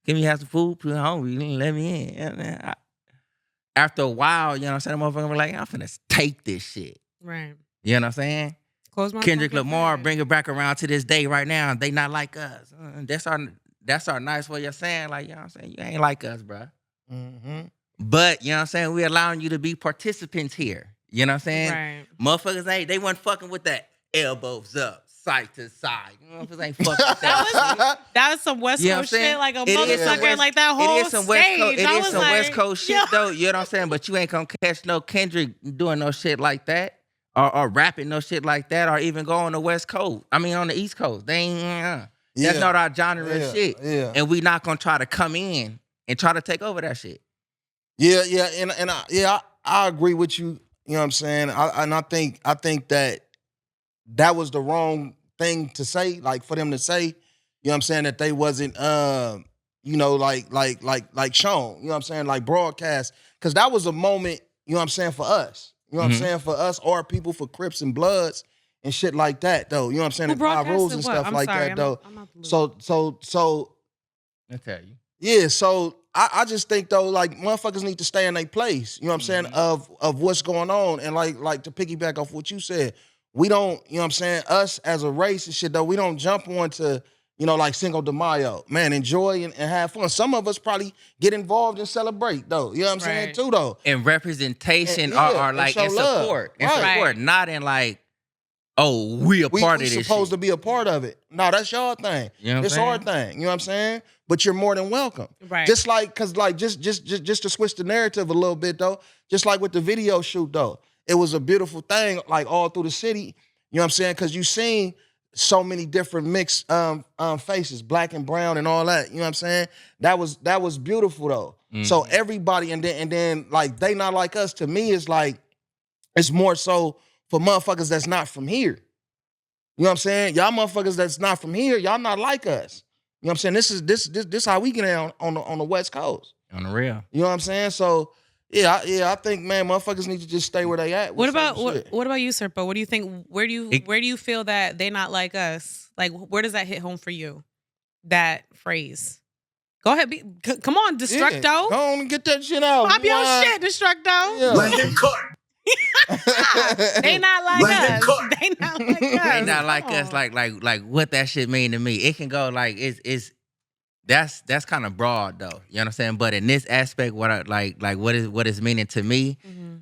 can we have some food? Please, hungry. Let me in. You know what I mean? After a while, you know what I'm saying? The motherfucker be like, I'm finna take this shit. Right. You know what I'm saying? Close my Kendrick fucking Lamar eyes. bring it back around to this day right now. They not like us. That's our nice way of saying, like, you know what I'm saying? You ain't like us, bro. Mm-hmm. But, you know what I'm saying? We allowing you to be participants here. You know what I'm saying? Right. Motherfuckers they wasn't fucking with that elbows up, side to side. Motherfuckers ain't fucking with that. That was some West You know what Coast I'm saying? shit, like a It is some motherfucker, West- like that whole It is some West stage. Coast. It I is was some like, West Coast shit yo. though. You know what I'm saying? But you ain't gonna catch no Kendrick doing no shit like that, or rapping no shit like that, or even go on the West Coast. I mean, on the East Coast. They ain't. That's not our genre of shit. Yeah. And we not gonna try to come in and try to take over that shit. Yeah, and I agree with you. You know what I'm saying? I think that was the wrong thing to say, like for them to say. You know what I'm saying, that they wasn't like shown. You know what I'm saying, like broadcast, because that was a moment. You know what I'm saying, for us. You know what I'm saying, for us, or people, for Crips and Bloods and shit like that, though. You know what I'm saying, Who and Five broadcasted Rules and what? stuff I'm like sorry, that, though. I'm not the loop. So I tell you. yeah, so I just think though, like, motherfuckers need to stay in their place. You know what I'm saying, of what's going on, and like to piggyback off what you said, we don't, you know what I'm saying, us as a race and shit though, we don't jump onto, you know, like Cinco de Mayo. Man, enjoy and have fun. Some of us probably get involved and celebrate though. You know what I'm saying, too though. And representation And, are and like show in love. support. In Right. support. Not in like, oh, we a part We of this supposed shit. to be a part of it. No, that's your thing. You know what I'm It's our saying? thing. You know what I'm saying? But you're more than welcome. Right. Just like, cause like just to switch the narrative a little bit though, just like with the video shoot though, it was a beautiful thing, like all through the city. You know what I'm saying? Cause you seen so many different mixed faces, black and brown and all that. You know what I'm saying? That was beautiful though. So everybody, and then like they not like us. To me, it's like it's more so for motherfuckers that's not from here. You know what I'm saying? Y'all motherfuckers that's not from here, y'all not like us. You know what I'm saying? This how we get down on the West Coast. On the real. You know what I'm saying? So I think, man, motherfuckers need to just stay where they at. What with about certain shit. what about you, Serpo? What do you think? Where do you feel that they not like us? Like, where does that hit home for you? That phrase. Go ahead, come on, Destructo. Yeah, go on and get that shit out. Pop your Why? shit, Destructo. Yeah. Let him cook. They not like Let him us. cook. They not like us. They not like Come us. on. Like what that shit mean to me. It can go like that's kind of broad though. You know what I'm saying? But in this aspect, what I like what is meaning to me. Mhm.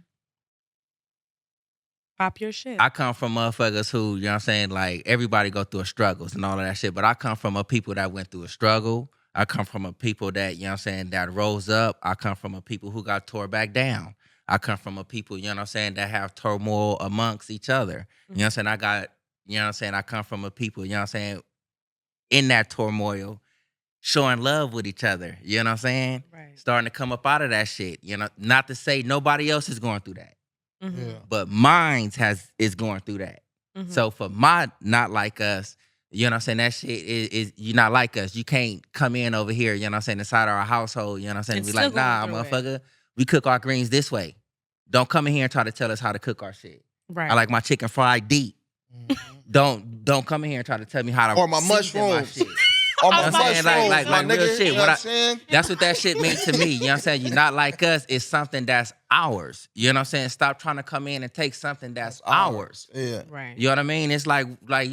Pop your shit. I come from motherfuckers who, you know what I'm saying, like everybody go through a struggles and all of that shit. But I come from a people that went through a struggle. I come from a people that, you know what I'm saying, that rose up. I come from a people who got tore back down. I come from a people, you know what I'm saying, that have turmoil amongst each other. You know what I'm saying? I come from a people, you know what I'm saying, in that turmoil, showing love with each other. You know what I'm saying? Right. Starting to come up out of that shit. You know, not to say nobody else is going through that. Mhm. Yeah. But mine is going through that. Mhm. So for my not like us, you know what I'm saying, that shit is you not like us. You can't come in over here, you know what I'm saying, inside our household, you know what I'm saying, And and be still like, nah, going through it. motherfucker, we cook our greens this way. Don't come in here and try to tell us how to cook our shit. Right. I like my chicken fried deep. Don't come in here and try to tell me how to Or my season my mushrooms. shit. Or You my know what I'm saying? mushrooms, Like my real nigga. shit. You know What what I'm saying? That's what that shit means to me. You know what I'm saying? You're not like us. It's something that's ours. You know what I'm saying? Stop trying to come in and take something that's ours. Yeah. Right. You know what I mean? It's like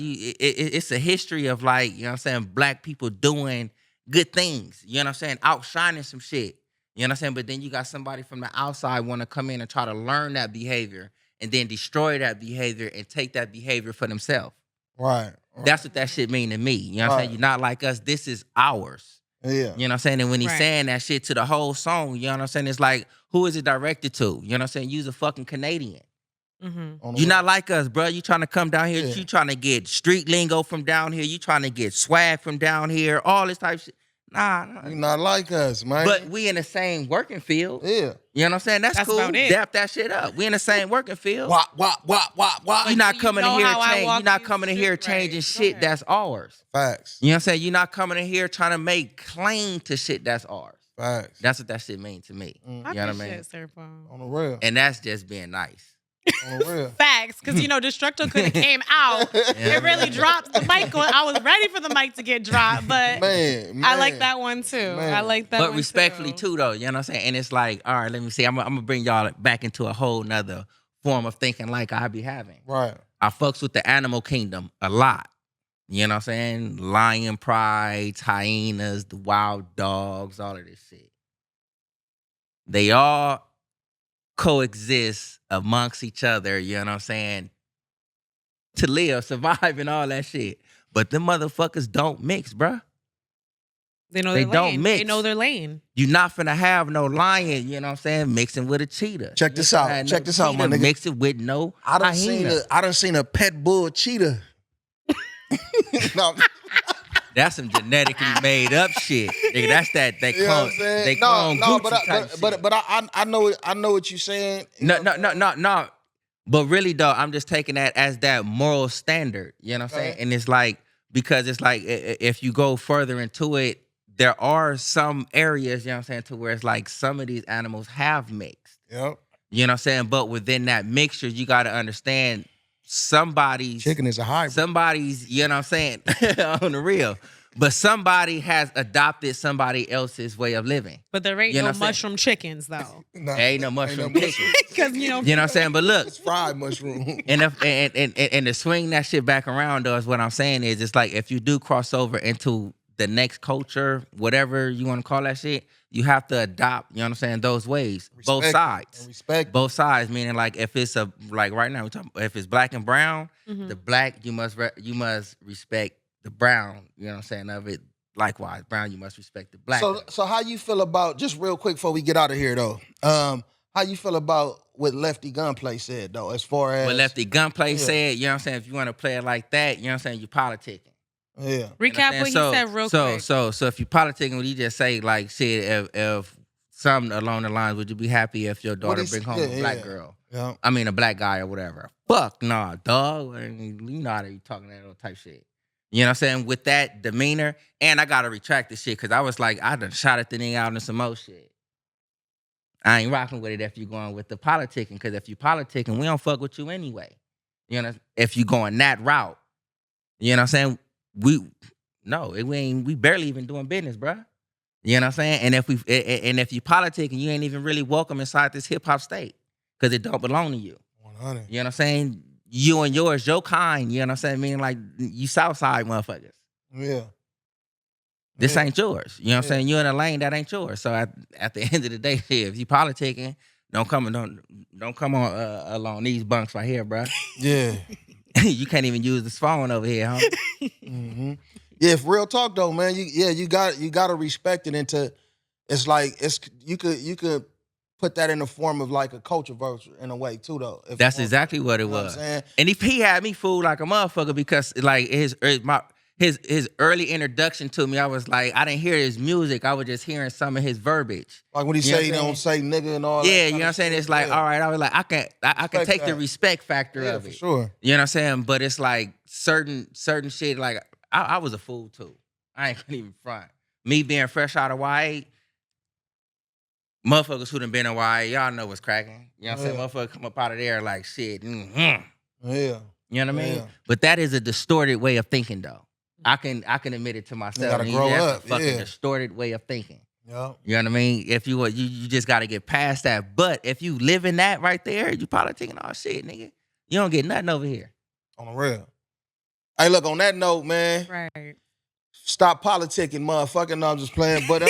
it's a history of like, you know what I'm saying, black people doing good things. You know what I'm saying? Outshining some shit. You know what I'm saying? But then you got somebody from the outside want to come in and try to learn that behavior and then destroy that behavior and take that behavior for themselves. Right. That's what that shit mean to me. You know what I'm saying? Right. You're not like us. This is ours. Yeah. You know what I'm saying? And when he's Right. saying that shit to the whole song, you know what I'm saying? It's like, who is it directed to? You know what I'm saying? You's a fucking Canadian. Mhm. On the You're not like us, bro. You trying to come down here. Yeah. You trying to get street lingo from down here. You trying to get swag from down here. All this type of shit. Nah. You not like us, man. But we in the same working field. yeah. You know what I'm saying? That's cool. about it. Dap that shit up. We in the same working field. Wah. You're not you coming in know here how I change. walk You're not these coming in here streets, right. changing Go shit ahead. that's ours. Facts. You know what I'm saying? You're not coming in here trying to make claim to shit that's ours. Facts. That's what that shit means to me. Mm. You Pop know your what I mean? shit, Serpo. On the real. And that's just being nice. On the real. Facts, because Destructo could have came out. It really dropped the mic. I was ready for the mic to get dropped, but Man. I like that one too. Man. I like that But one respectfully too, though, you know what I'm saying? And it's like, all right, let me see. I'm gonna bring y'all back into a whole nother form of thinking like I be having. Right. I fucks with the animal kingdom a lot. You know what I'm saying? Lion prides, hyenas, the wild dogs, all of this shit. They all coexist amongst each other, you know what I'm saying, to live, survive, and all that shit. But them motherfuckers don't mix, bruh. They know They their don't lane. mix. They know their lane. You're not finna have no lion, you know what I'm saying, mixing with a cheetah. Check You this ain't out. finna have Check no this out, my cheetah nigga. Mix it with no I done hyena. seen a pet bull cheetah. No, That's some genetically made up shit. Nigga, that's that you know what clone. I'm saying? They clone Gucci but type shit. I know what you're saying. You No, know no, what I'm no, saying? no, no. But really, though, I'm just taking that as that moral standard. You know what I'm saying? Okay. And it's like, because it's like, if you go further into it, there are some areas, you know what I'm saying, to where it's like some of these animals have mixed. Yep. You know what I'm saying? But within that mixture, you got to understand somebody's, Chicken is a hybrid. you know what I'm saying, on the real. But somebody has adopted somebody else's way of living. But there ain't You know no what I'm saying? mushroom chickens though. Nah, There ain't no mushroom mushroom. chicken. Because You know what I'm saying? But look, It's fried mushroom. and to swing that shit back around, though, is what I'm saying is, it's like if you do cross over into the next culture, whatever you want to call that shit, you have to adopt, you know what I'm saying, those ways. Both Respect it, sides. and respect. Both sides, meaning like if it's like right now, we're talking, if it's black and brown, the black, you must respect the brown, you know what I'm saying, of it. Likewise, brown, you must respect the black. So how you feel about, just real quick before we get out of here though? How you feel about what Lefty Gunplay said though, as far as what Lefty Gunplay Yeah. said, you know what I'm saying, if you want to play it like that, you know what I'm saying, you politicking. Yeah. recap what he said real quick. So if you politicking, would you just say like, shit, if something along the lines, would you be happy if your daughter he's- bring home yeah, a black yeah. girl? Yeah. I mean, a black guy or whatever. Fuck nah, dog. I mean, you know how they talking that little type shit. You know what I'm saying? With that demeanor, and I gotta retract the shit because I was like, I done shot at the nigga out in some more shit. I ain't rocking with it if you going with the politicking, because if you politicking, we don't fuck with you anyway. You know, if you going that route, you know what I'm saying? We barely even doing business, bruh. You know what I'm saying? And if you politicking, you ain't even really welcome inside this hip hop state, because it don't belong to you. 100. You know what I'm saying? You and yours, your kind. You know what I'm saying? Meaning like you Southside motherfuckers. Yeah. This Yeah. ain't yours. You know what I'm saying? You're in a lane that ain't yours. So at the end of the day, if you politicking, don't come on along these bunks right here, bro. Yeah. You can't even use this phone over here, huh? Mm-hmm. Yeah, if real talk though, man, you gotta respect it into. It's like you could put that in the form of like a culture verse in a way too though. That's exactly what it you know was. What I'm saying? And he had me fooled like a motherfucker, because like his early introduction to me, I was like, I didn't hear his music. I was just hearing some of his verbiage. Like when he You know say he what I'm don't say nigga and all that. Yeah, you kind know what of I'm saying? shit. It's like, Yeah. all right, I was like, I can Respect take the that. respect factor Yeah, of for it. sure. You know what I'm saying? But it's like certain shit, like I was a fool too. I ain't gonna even front. Me being fresh out of YA, motherfuckers who done been in YA, y'all know what's cracking. You know what I'm saying? Motherfuckers come up out of there like shit. Mm-hmm. Yeah. You know what I mean? Yeah. But that is a distorted way of thinking though. I can admit it to myself. gotta And grow that's up, a fucking yeah. distorted way of thinking. Yeah. You know what I mean? If you just got to get past that. But if you live in that right there, you politicking all shit, nigga. You don't get nothing over here. On the real. Hey, look, on that note, man, Right. stop politicking, motherfucker. No, I'm just playing. But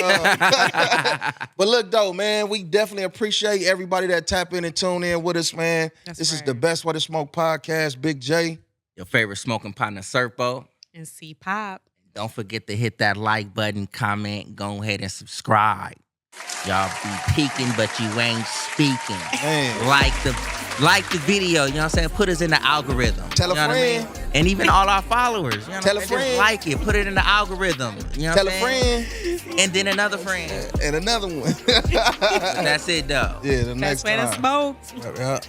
but look though, man, we definitely appreciate everybody that tap in and tune in with us, man. That's this is right. the Best Way to Smoke podcast. Big J. Your favorite smoking partner, Serpo. And C Pop. Don't forget to hit that like button, comment, go ahead and subscribe. Y'all be peeking, but you ain't speaking. Man. Like the video, you know what I'm saying? Put us in the algorithm. Tell a you know what I mean? friend. And even all our followers. You know what Tell I'm a saying? friend. Just like it. Put it in the algorithm. You know Tell what a I'm saying? friend. And then another friend. And another one. That's it though. Yeah, the next Best way to time. smoke. Yeah.